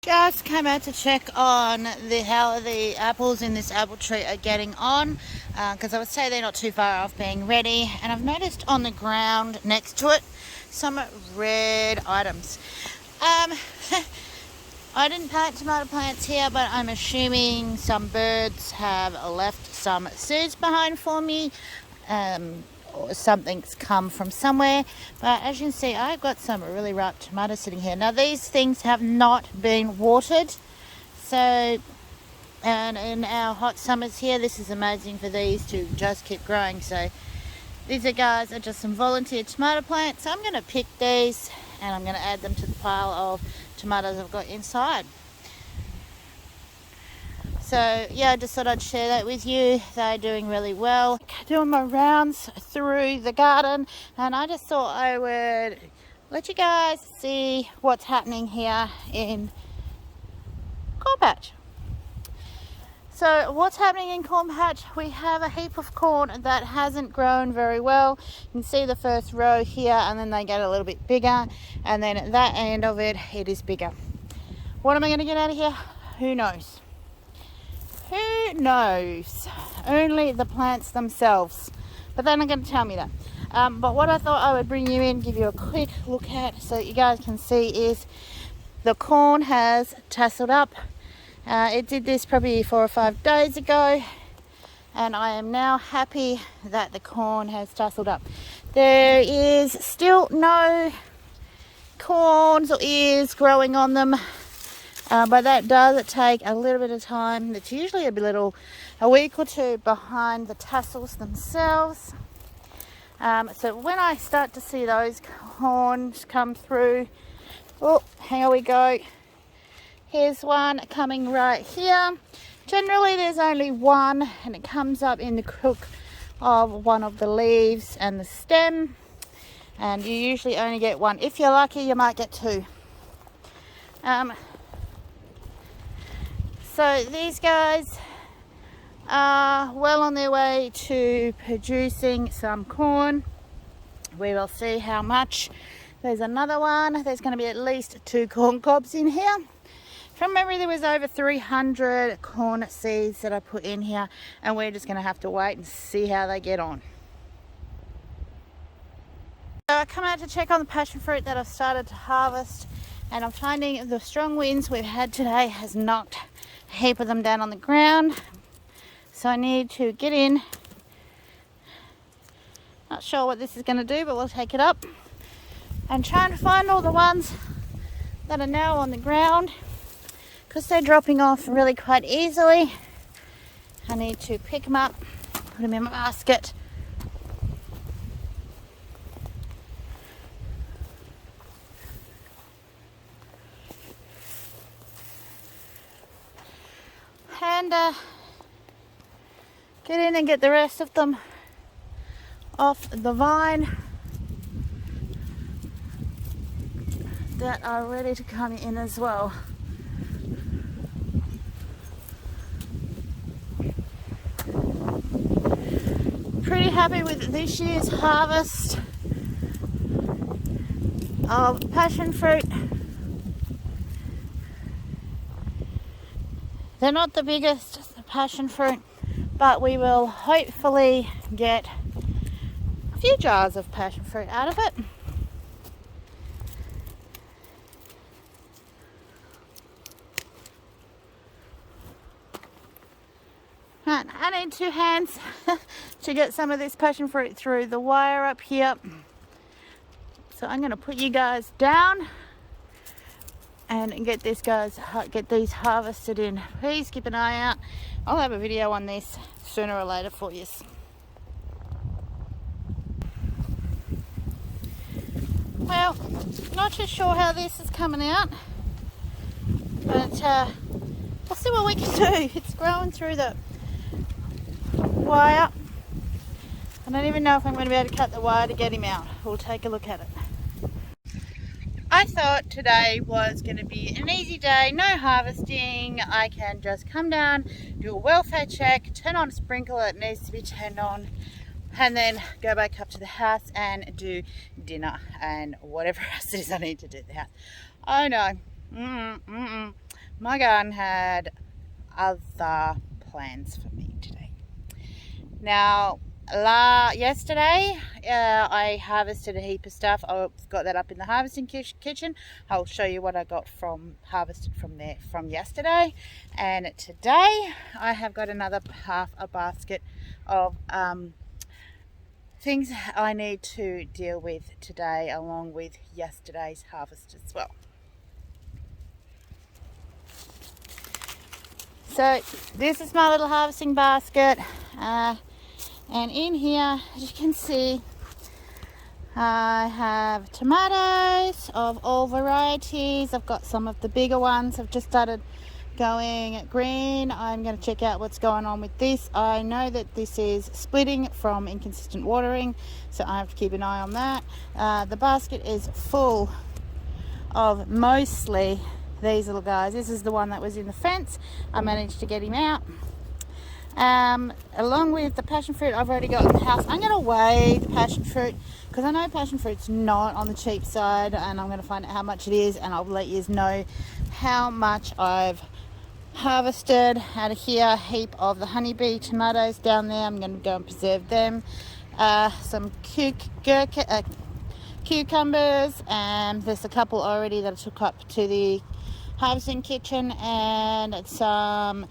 Just came out to check on how the apples in this apple tree are getting on, because I would say they're not too far off being ready. And I've noticed on the ground next to it some red items. I didn't plant tomato plants here, but I'm assuming some birds have left some seeds behind for me. Or something's come from somewhere, but as you can see, I've got some really ripe tomatoes sitting here. Now these things have not been watered, so, and in our hot summers here, this is amazing for these to just keep growing. So these are just some volunteer tomato plants. So I'm going to pick these and I'm going to add them to the pile of tomatoes I've got inside. So yeah, I just thought I'd share that with you. They're doing really well. Doing my rounds through the garden, and I just thought I would let you guys see what's happening here in Corn Patch. So what's happening in Corn Patch, we have a heap of corn that hasn't grown very well. You can see the first row here, and then they get a little bit bigger, and then at that end of it, it is bigger. What am I going to get out of here? Who knows? Who knows? Only the plants themselves. But they're not going to tell me that. But what I thought I would bring you in, give you a quick look at so that you guys can see, is the corn has tasseled up. It did this probably 4 or 5 days ago. And I am now happy that the corn has tasseled up. There is still no corns or ears growing on them. But that does take a little bit of time. It's usually a week or two behind the tassels themselves. So when I start to see those corns come through, oh, here we go. Here's one coming right here. Generally there's only one, and it comes up in the crook of one of the leaves and the stem. And you usually only get one. If you're lucky, you might get two. So these guys are well on their way to producing some corn. We will see how much. There's another one. There's going to be at least 2 corn cobs in here. From memory, there was over 300 corn seeds that I put in here, and we're just going to have to wait and see how they get on. So I come out to check on the passion fruit that I've started to harvest, and I'm finding the strong winds we've had today has knocked a heap of them down on the ground. So I need to get in. Not sure what this is going to do, but we'll take it up and try and find all the ones that are now on the ground, because they're dropping off really quite easily. I need to pick them up, put them in my basket. And get in and get the rest of them off the vine that are ready to come in as well. Pretty happy with this year's harvest of passion fruit. They're not the biggest passion fruit, but we will hopefully get a few jars of passion fruit out of it. Right, I need 2 hands to get some of this passion fruit through the wire up here. So I'm going to put you guys down and get these harvested in. Please keep an eye out. I'll have a video on this sooner or later for you. Well, not too sure how this is coming out, but we'll see what we can do. It's growing through the wire. I don't even know if I'm going to be able to cut the wire to get him out. We'll take a look at it. I thought today was going to be an easy day, no harvesting. I can just come down, do a welfare check, turn on a sprinkler that needs to be turned on, and then go back up to the house and do dinner and whatever else it is I need to do at the house. Oh no, my garden had other plans for me today. Now, yesterday I harvested a heap of stuff. I've got that up in the harvesting kitchen. I'll show you what I got harvested from there from yesterday. And today I have got another half a basket of things I need to deal with today, along with yesterday's harvest as well. So this is my little harvesting basket, and in here, as you can see, I have tomatoes of all varieties. I've got some of the bigger ones. I've just started going green. I'm going to check out what's going on with this. I know that this is splitting from inconsistent watering, so I have to keep an eye on that. The basket is full of mostly these little guys. This is the one that was in the fence. I managed to get him out. Along with the passion fruit I've already got in the house. I'm going to weigh the passion fruit because I know passion fruit's not on the cheap side, and I'm going to find out how much it is, and I'll let you know how much I've harvested out of here. A heap of the honeybee tomatoes down there. I'm going to go and preserve them. Some cucumbers, and there's a couple already that I took up to the harvesting kitchen, and some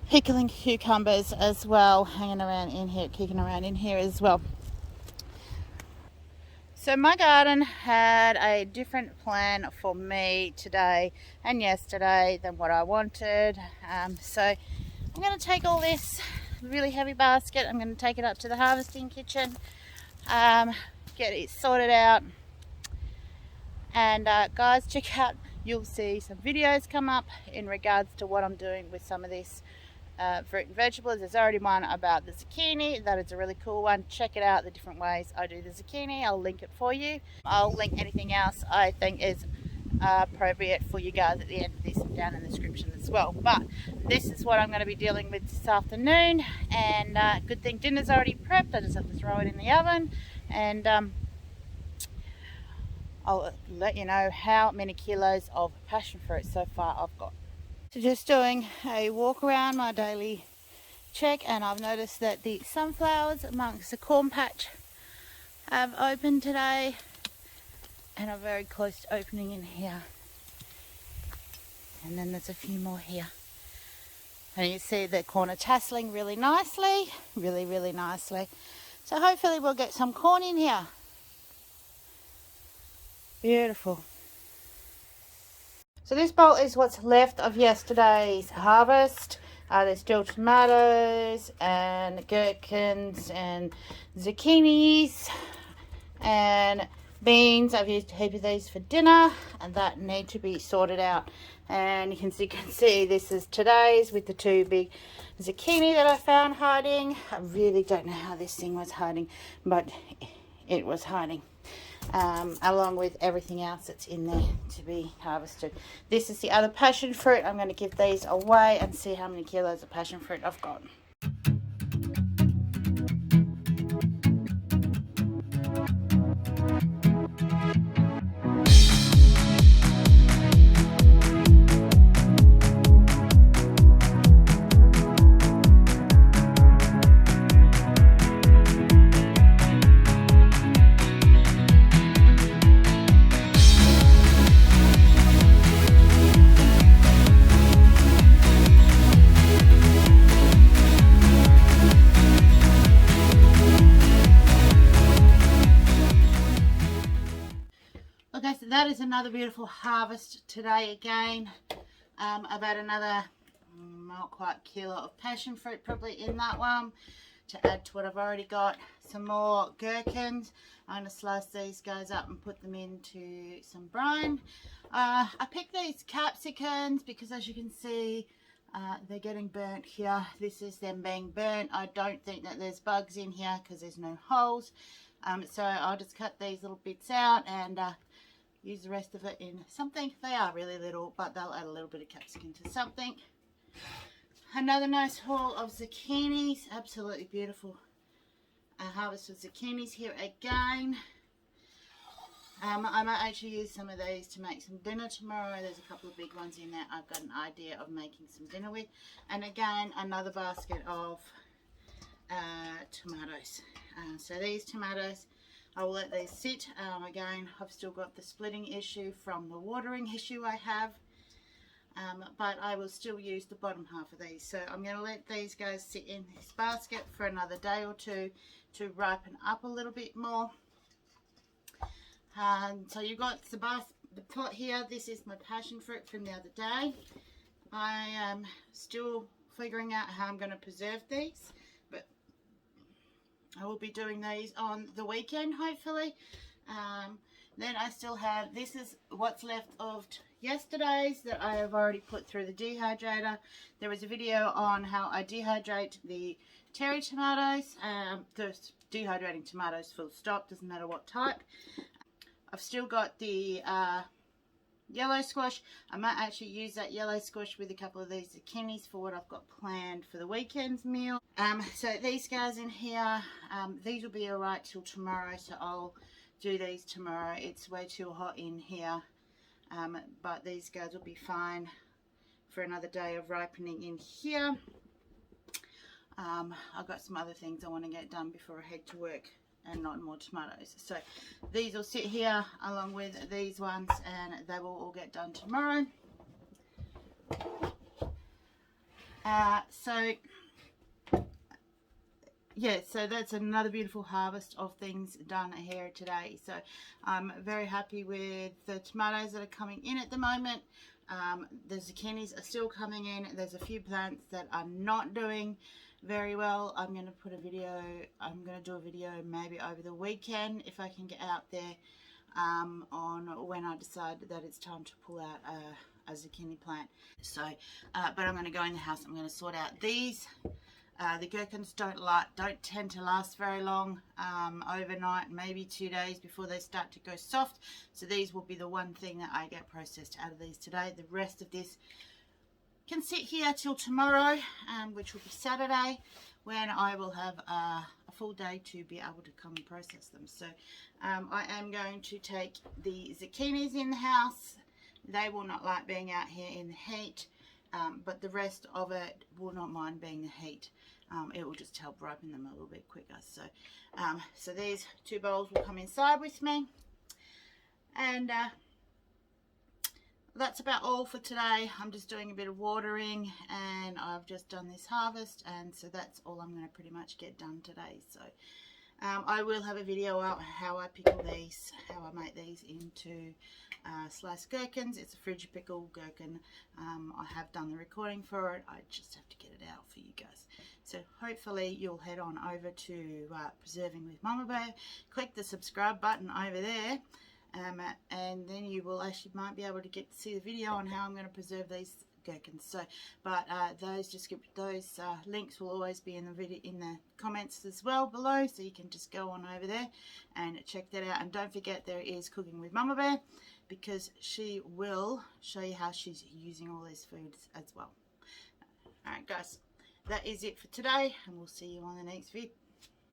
pickling cucumbers as well, kicking around in here as well. So my garden had a different plan for me today and yesterday than what I wanted. So I'm going to take all this really heavy basket, I'm going to take it up to the harvesting kitchen, get it sorted out, and guys, check out, you'll see some videos come up in regards to what I'm doing with some of this fruit and vegetables. There's already one about the zucchini. That is a really cool one. Check it out, the different ways I do the zucchini. I'll link it for you. I'll link anything else I think is appropriate for you guys at the end of this down in the description as well. But this is what I'm going to be dealing with this afternoon, and good thing dinner's already prepped. I just have to throw it in the oven, and I'll let you know how many kilos of passion fruit so far I've got. So just doing a walk around my daily check, and I've noticed that the sunflowers amongst the corn patch have opened today, and are very close to opening in here. And then there's a few more here. And you see the corn are tasseling really nicely, really nicely. So hopefully we'll get some corn in here. Beautiful. So this bowl is what's left of yesterday's harvest. There's still tomatoes and gherkins and zucchinis and beans. I've used a heap of these for dinner, and that need to be sorted out. And you can see this is today's with the two big zucchini that I found hiding. I really don't know how this thing was hiding, but it was hiding. Along with everything else that's in there to be harvested. This is the other passion fruit. I'm going to give these away and see how many kilos of passion fruit I've got. Okay, so that is another beautiful harvest today again. About another, not quite kilo of passion fruit probably in that one to add to what I've already got. Some more gherkins. I'm going to slice these guys up and put them into some brine. I picked these capsicums because, as you can see, they're getting burnt here. This is them being burnt. I don't think that there's bugs in here because there's no holes. So I'll just cut these little bits out and use the rest of it in something. They are really little, but they'll add a little bit of capsicum to something. Another nice haul of zucchinis. Absolutely beautiful harvest of zucchinis here again. I might actually use some of these to make some dinner tomorrow. There's a couple of big ones in there I've got an idea of making some dinner with. And again, another basket of tomatoes. So these tomatoes, I will let these sit. Again, I've still got the splitting issue from the watering issue I have. But I will still use the bottom half of these. So I'm going to let these guys sit in this basket for another day or two to ripen up a little bit more. So you've got the pot here. This is my passion fruit from the other day. I am still figuring out how I'm going to preserve these, but I will be doing these on the weekend hopefully. Then I still have, this is what's left of yesterday's that I have already put through the dehydrator. There was a video on how I dehydrate the cherry tomatoes, the dehydrating tomatoes full stop, doesn't matter what type. I've still got the yellow squash. I might actually use that yellow squash with a couple of these zucchinis for what I've got planned for the weekend's meal. So these guys in here, these will be alright till tomorrow, so I'll do these tomorrow. It's way too hot in here, but these guys will be fine for another day of ripening in here. I've got some other things I want to get done before I head to work and not more tomatoes. So these will sit here along with these ones and they will all get done tomorrow. Yeah, so that's another beautiful harvest of things done here today. So I'm very happy with the tomatoes that are coming in at the moment. The zucchinis are still coming in. There's a few plants that are not doing very well. I'm going to do a video maybe over the weekend if I can get out there on when I decide that it's time to pull out a zucchini plant. So, but I'm going to go in the house. I'm going to sort out these. The gherkins don't tend to last very long, overnight, maybe 2 days before they start to go soft. So these will be the one thing that I get processed out of these today. The rest of this can sit here till tomorrow, which will be Saturday, when I will have a full day to be able to come and process them. So I am going to take the zucchinis in the house. They will not like being out here in the heat. But the rest of it will not mind being the heat. It will just help ripen them a little bit quicker. So these two bowls will come inside with me, and that's about all for today. I'm just doing a bit of watering, and I've just done this harvest, and so that's all I'm going to pretty much get done today. So I will have a video out how I pickle these, how I make these into sliced gherkins. It's a fridge pickle gherkin. I have done the recording for it. I just have to get it out for you guys. So hopefully you'll head on over to Preserving with Mumma Bear. Click the subscribe button over there, and then you will actually might be able to get to see the video on how I'm going to preserve these gherkins. So, but those links will always be in the video, in the comments as well below, so you can just go on over there and check that out. And don't forget, there is Cooking with Mumma Bear, because she will show you how she's using all these foods as well. Alright guys, that is it for today, and we'll see you on the next